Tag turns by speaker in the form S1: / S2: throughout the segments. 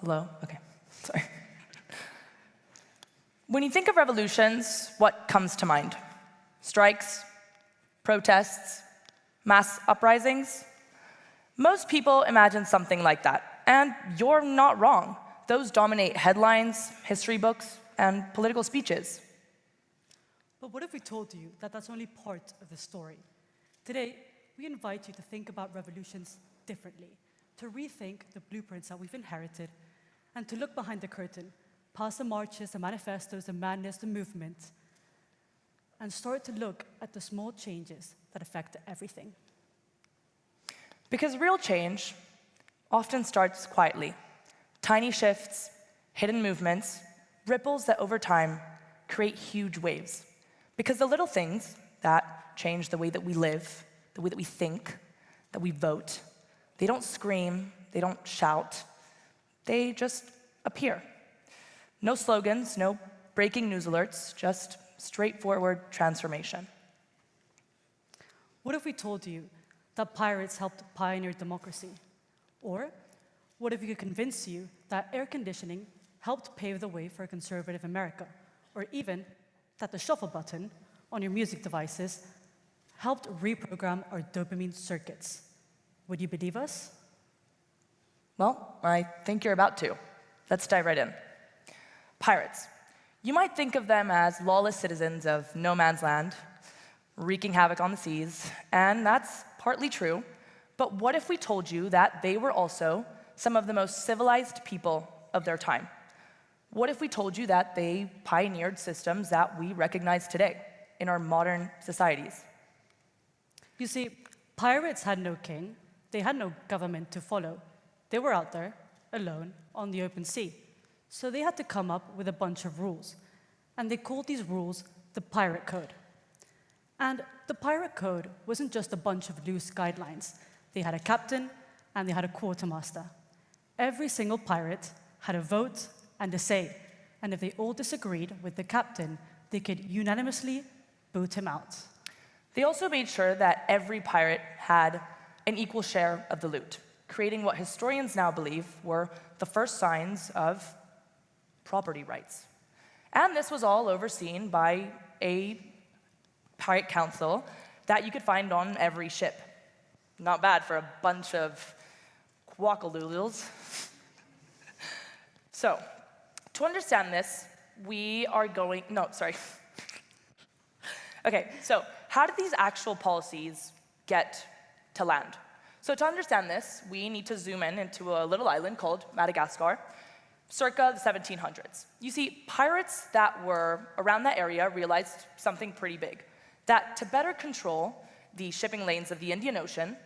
S1: Hello? Okay, sorry. When you think of revolutions, what comes to mind? Strikes, protests, mass uprisings? Most people imagine something like that, and you're not wrong. Those dominate headlines, history books, and political speeches.
S2: But what if we told you that that's only part of the story? Today, we invite you to think about revolutions differently, to rethink the blueprints that we've inherited, and to look behind the curtain, past the marches, the manifestos, the madness, the movement, and start to look at the small changes that affect everything.
S1: Because real change often starts quietly. Tiny shifts, hidden movements, ripples that over time create huge waves. Because the little things that change the way that we live, the way that we think, that we vote, they don't scream, they don't shout, they just appear. No slogans, no breaking news alerts, just straightforward transformation.
S2: What if we told you that pirates helped pioneer democracy? Or what if we could convince you that air conditioning helped pave the way for a conservative America? Or even that the shuffle button on your music devices helped reprogram our dopamine circuits? Would you believe us?
S1: Well, I think you're about to. Let's dive right in. Pirates. You might think of them as lawless citizens of no man's land, wreaking havoc on the seas, and that's partly true. But what if we told you that they were also some of the most civilized people of their time? What if we told you that they pioneered systems that we recognize today in our modern societies?
S2: You see, pirates had no king. They had no government to follow. They were out there, alone, on the open sea. So they had to come up with a bunch of rules. And they called these rules the Pirate Code. And the Pirate Code wasn't just a bunch of loose guidelines. They had a captain, and they had a quartermaster. Every single pirate had a vote and a say. And if they all disagreed with the captain, they could unanimously boot him out.
S1: They also made sure that every pirate had an equal share of the loot, creating what historians now believe were the first signs of property rights. And this was all overseen by a pirate council that you could find on every ship. Not bad for a bunch of quackaloodles. So, to understand this, Okay, so how did these actual policies get to land? So to understand this, we need to zoom in into a little island called Madagascar, circa the 1700s. You see, pirates that were around that area realized something pretty big, that to better control the shipping lanes of the Indian Ocean,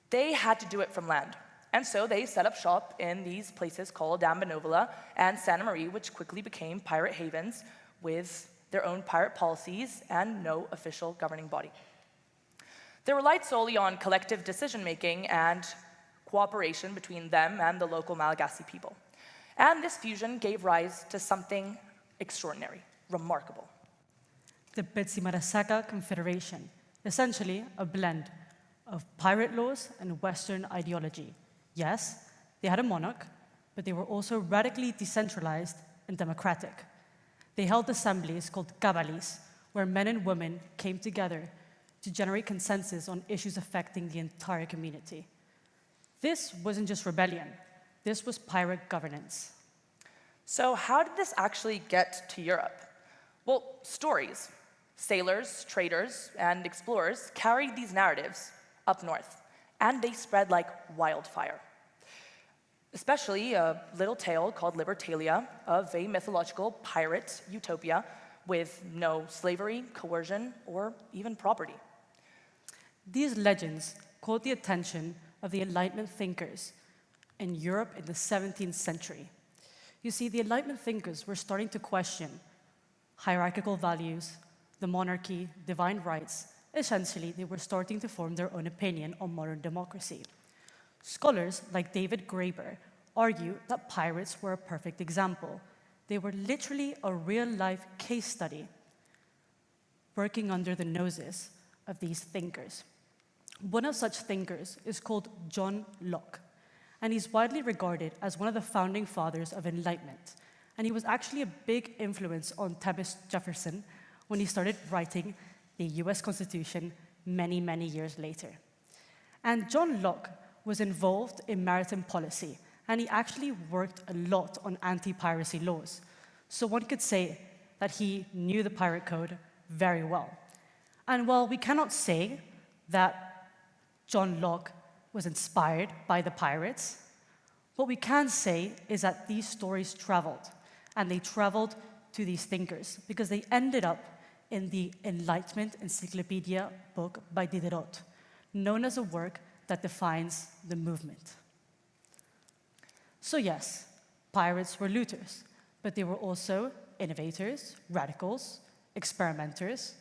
S1: they had to do it from land. And so they set up shop in these places called Ambanovola and Santa Maria, which quickly became pirate havens with their own pirate policies and no official governing body. They relied solely on collective decision-making and cooperation between them and the local Malagasy people. And this fusion gave rise to something extraordinary, remarkable.
S2: The TEDxIEMadrid Confederation, essentially a blend of pirate laws and Western ideology. Yes, they had a monarch, but they were also radically decentralized and democratic. They held assemblies called cabalis, where men and women came together to generate consensus on issues affecting the entire community. This wasn't just rebellion. This was pirate governance.
S1: So how did this actually get to Europe? Well, stories. Sailors, traders, and explorers carried these narratives up north, and they spread like wildfire. Especially a little tale called Libertalia of a mythological pirate utopia with no slavery, coercion, or even property.
S2: These legends caught the attention of the Enlightenment thinkers in Europe in the 17th century. You see, the Enlightenment thinkers were starting to question hierarchical values, the monarchy, divine rights. Essentially, they were starting to form their own opinion on modern democracy. Scholars like David Graeber argue that pirates were a perfect example. They were literally a real-life case study working under the noses of these thinkers. One of such thinkers is called John Locke, and he's widely regarded as one of the founding fathers of Enlightenment. And he was actually a big influence on Thomas Jefferson when he started writing the US Constitution many, many years later. And John Locke was involved in maritime policy, and he actually worked a lot on anti-piracy laws. So one could say that he knew the pirate code very well. And while we cannot say that John Locke was inspired by the pirates, what we can say is that these stories traveled, and they traveled to these thinkers, because they ended up in the Enlightenment Encyclopedia book by Diderot, known as a work that defines the movement. So yes, pirates were looters, but they were also innovators, radicals, experimenters,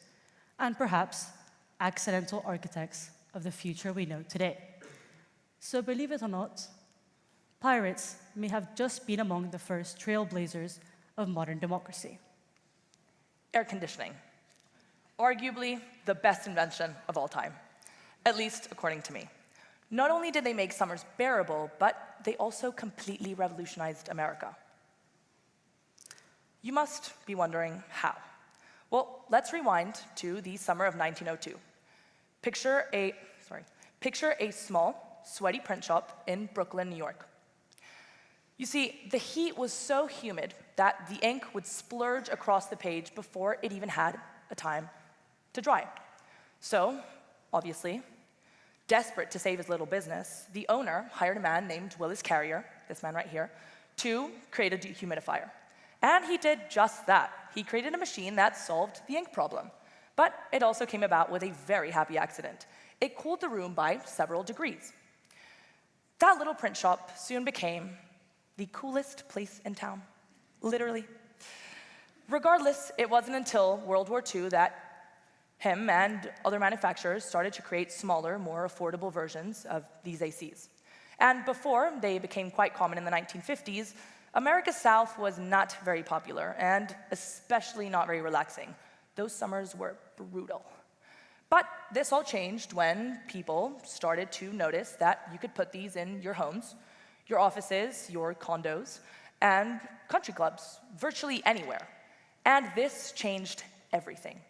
S2: and perhaps accidental architects of the future we know today. So believe it or not, pirates may have just been among the first trailblazers of modern democracy.
S1: Air conditioning. Arguably the best invention of all time, at least according to me. Not only did they make summers bearable, but they also completely revolutionized America. You must be wondering how. Well, let's rewind to the summer of 1902. Picture a small, sweaty print shop in Brooklyn, New York. You see, the heat was so humid that the ink would splurge across the page before it even had a time to dry. So, obviously, desperate to save his little business, the owner hired a man named Willis Carrier, this man right here, to create a dehumidifier. And he did just that. He created a machine that solved the ink problem. But it also came about with a very happy accident. It cooled the room by several degrees. That little print shop soon became the coolest place in town, literally. Regardless, it wasn't until World War II that him and other manufacturers started to create smaller, more affordable versions of these ACs. And before they became quite common in the 1950s, America's South was not very popular, and especially not very relaxing. Those summers were brutal. But this all changed when people started to notice that you could put these in your homes, your offices, your condos, and country clubs, virtually anywhere. And this changed everything.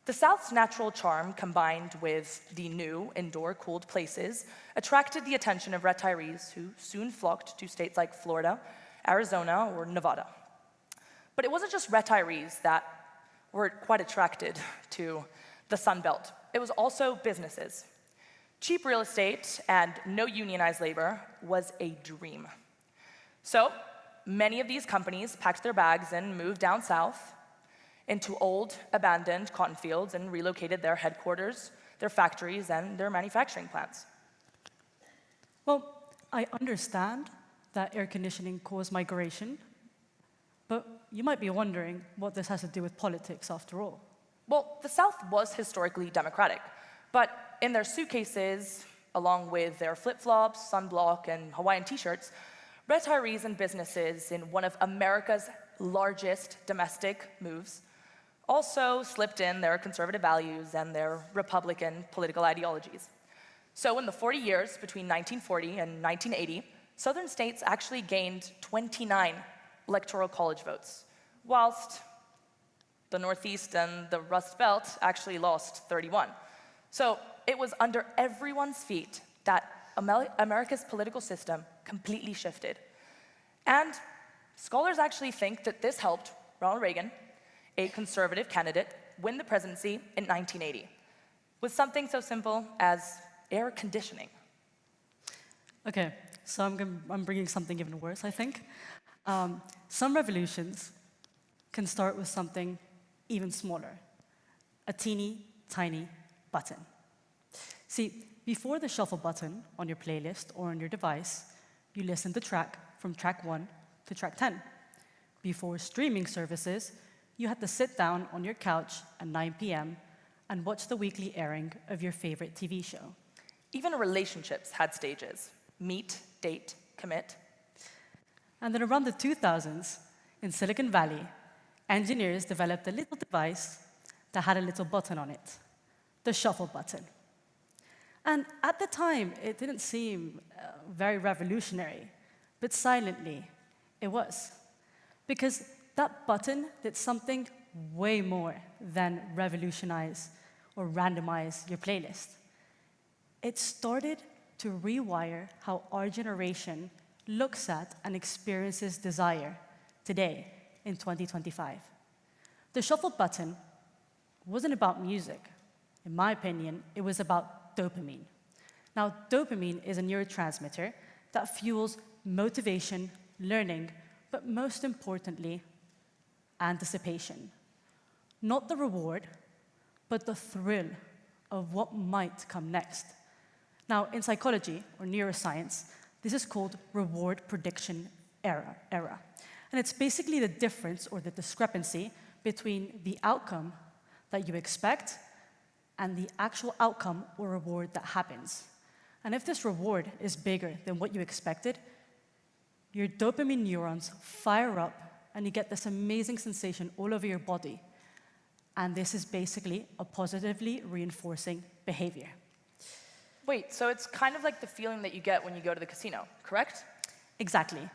S1: The South's natural charm, combined with the new indoor-cooled places, attracted the attention of retirees who soon flocked to states like Florida, Arizona, or Nevada. But it wasn't just retirees that were quite attracted to the Sun Belt. It was also businesses. Cheap real estate and no unionized labor was a dream. So many of these companies packed their bags and moved down south into old, abandoned cotton fields and relocated their headquarters, their factories, and their manufacturing plants.
S2: Well, I understand that air conditioning caused migration, but you might be wondering what this has to do with politics after all.
S1: Well, the South was historically democratic, but in their suitcases, along with their flip-flops, sunblock, and Hawaiian t-shirts, retirees and businesses in one of America's largest domestic moves also slipped in their conservative values and their Republican political ideologies. So in the 40 years between 1940 and 1980, Southern states actually gained 29 electoral college votes, whilst the Northeast and the Rust Belt actually lost 31. So it was under everyone's feet that America's political system completely shifted. And scholars actually think that this helped Ronald Reagan, a conservative candidate, win the presidency in 1980, with something so simple as air conditioning.
S2: Okay, so I'm bringing something even worse, I think. Some revolutions can start with something even smaller, a teeny tiny button. See, before the shuffle button on your playlist or on your device, you listen to track from track 1 to track 10. Before streaming services, you had to sit down on your couch at 9 p.m. and watch the weekly airing of your favorite TV show.
S1: Even relationships had stages: meet, date, commit.
S2: And then around the 2000s, in Silicon Valley, engineers developed a little device that had a little button on it, the shuffle button. And at the time, it didn't seem very revolutionary, but silently, it was. Because that button did something way more than revolutionize or randomize your playlist. It started to rewire how our generation looks at and experiences desire today in 2025. The shuffle button wasn't about music. In my opinion, it was about dopamine. Now, dopamine is a neurotransmitter that fuels motivation, learning, but most importantly, anticipation. Not the reward, but the thrill of what might come next. Now, in psychology or neuroscience, this is called reward prediction error. And it's basically the difference or the discrepancy between the outcome that you expect and the actual outcome or reward that happens. And if this reward is bigger than what you expected, your dopamine neurons fire up and you get this amazing sensation all over your body. And this is basically a positively reinforcing behavior.
S1: Wait, so it's kind of like the feeling that you get when you go to the casino, correct?
S2: Exactly.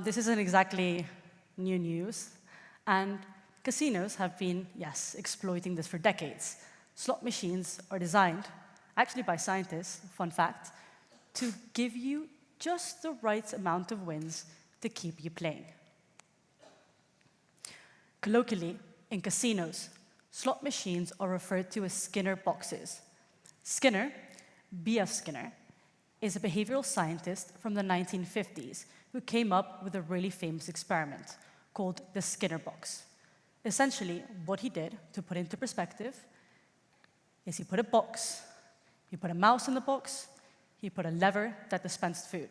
S2: This isn't exactly new news. And casinos have been, yes, exploiting this for decades. Slot machines are designed, actually by scientists, fun fact, to give you just the right amount of wins to keep you playing. Colloquially, in casinos, slot machines are referred to as Skinner boxes. Skinner, B.F. Skinner, is a behavioral scientist from the 1950s who came up with a really famous experiment called the Skinner box. Essentially, what he did, to put into perspective, is he put a box, he put a mouse in the box, he put a lever that dispensed food.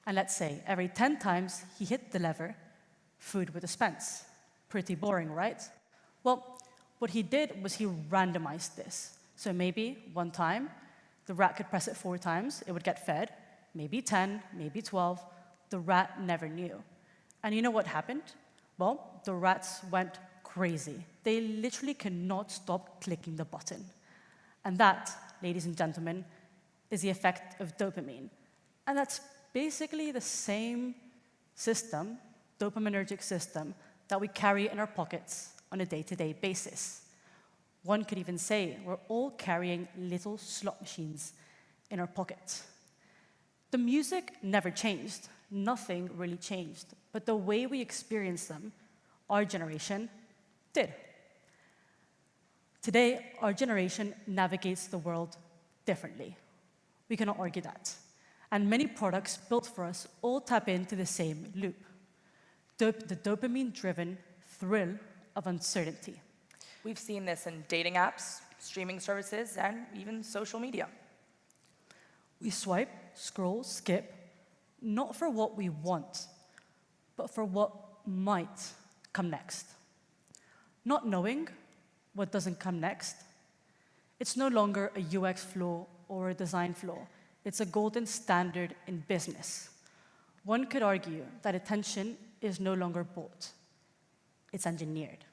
S2: And let's say every 10 times he hit the lever, food would dispense. Pretty boring, right? Well, what he did was he randomized this. So maybe one time, the rat could press it 4 times, it would get fed. Maybe 10, maybe 12. The rat never knew. And you know what happened? Well, the rats went crazy. They literally cannot stop clicking the button. And that, ladies and gentlemen, is the effect of dopamine. And that's basically the same system, dopaminergic system, that we carry in our pockets on a day-to-day basis. One could even say we're all carrying little slot machines in our pockets. The music never changed. Nothing really changed. But the way we experience them, our generation did. Today, our generation navigates the world differently. We cannot argue that. And many products built for us all tap into the same loop. The dopamine-driven thrill of uncertainty.
S1: We've seen this in dating apps, streaming services, and even social media.
S2: We swipe, scroll, skip, not for what we want, but for what might come next. Not knowing what doesn't come next, it's no longer a UX flaw or a design flaw. It's a golden standard in business. One could argue that attention is no longer bought. It's engineered.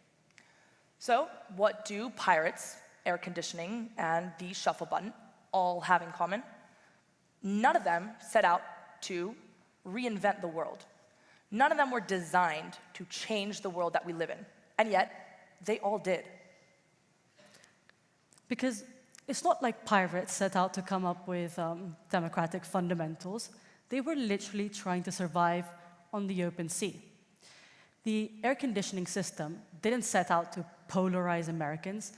S1: So what do pirates, air conditioning, and the shuffle button all have in common? None of them set out to reinvent the world. None of them were designed to change the world that we live in. And yet, they all did.
S2: Because it's not like pirates set out to come up with democratic fundamentals. They were literally trying to survive on the open sea. The air conditioning system didn't set out to polarize Americans.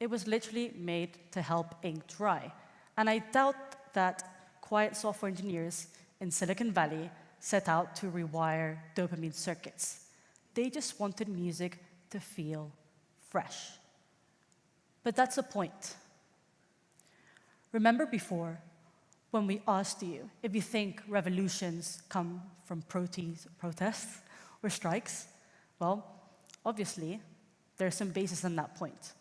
S2: It was literally made to help ink dry. And I doubt that quiet software engineers in Silicon Valley set out to rewire dopamine circuits. They just wanted music to feel fresh. But that's the point. Remember before, when we asked you if you think revolutions come from protests or strikes? Well, obviously, there's some basis in that point.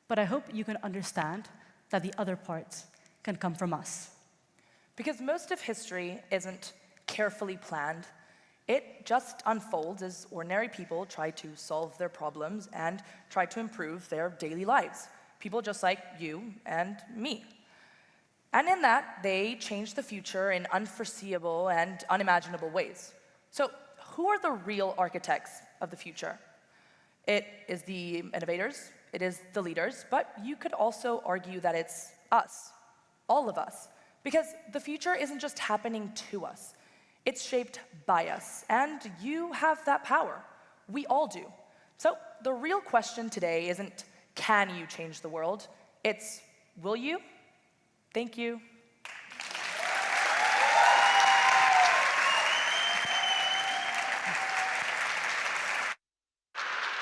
S2: But I hope you can understand that the other parts can come from us.
S1: Because most of history isn't carefully planned. It just unfolds as ordinary people try to solve their problems and try to improve their daily lives. People just like you and me. And in that, they changed the future in unforeseeable and unimaginable ways. So who are the real architects of the future? It is the innovators, it is the leaders, but you could also argue that it's us, all of us, because the future isn't just happening to us. It's shaped by us, and you have that power. We all do. So the real question today isn't, can you change the world? It's, will you? Thank you.